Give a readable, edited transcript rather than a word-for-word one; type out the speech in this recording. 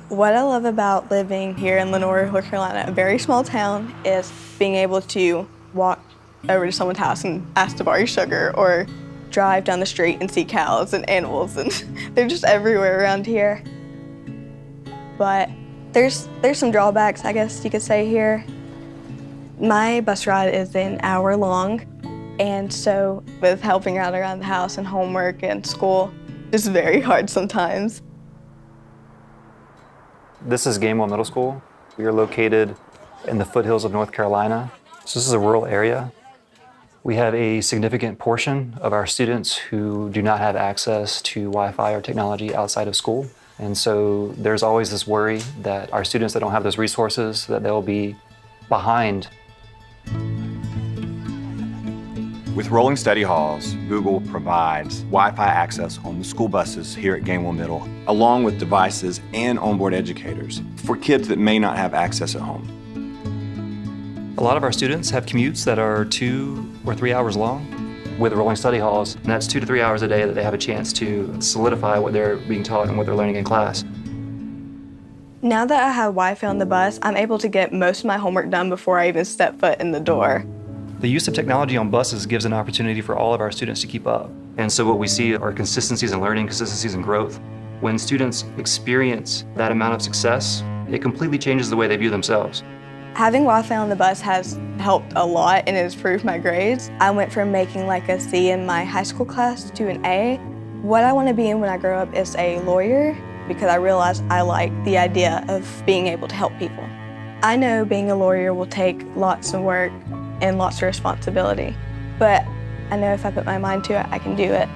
What I love about living here in Lenoir, North Carolina, a very small town, is being able to walk over to someone's house and ask to borrow sugar, or drive down the street and see cows and animals, and they're just everywhere around here. But there's some drawbacks, I guess you could say, here. My bus ride is an hour long, and so with helping out around the house and homework and school, it's very hard sometimes. This is Gamewell Middle School. We are located in the foothills of North Carolina. So this is a rural area. We have a significant portion of our students who do not have access to Wi-Fi or technology outside of school. And so there's always this worry that our students that don't have those resources, that they'll be behind. With rolling study halls, Google provides Wi-Fi access on the school buses here at Gamewell Middle, along with devices and onboard educators for kids that may not have access at home. A lot of our students have commutes that are 2 or 3 hours long. With rolling study halls, and that's 2 to 3 hours a day that they have a chance to solidify what they're being taught and what they're learning in class. Now that I have Wi-Fi on the bus, I'm able to get most of my homework done before I even step foot in the door. The use of technology on buses gives an opportunity for all of our students to keep up. And so what we see are consistencies in learning, consistencies in growth. When students experience that amount of success, it completely changes the way they view themselves. Having Wi-Fi on the bus has helped a lot and it has improved my grades. I went from making like a C in my high school class to an A. What I want to be in when I grow up is a lawyer, because I realized I like the idea of being able to help people. I know being a lawyer will take lots of work and lots of responsibility, but I know if I put my mind to it, I can do it.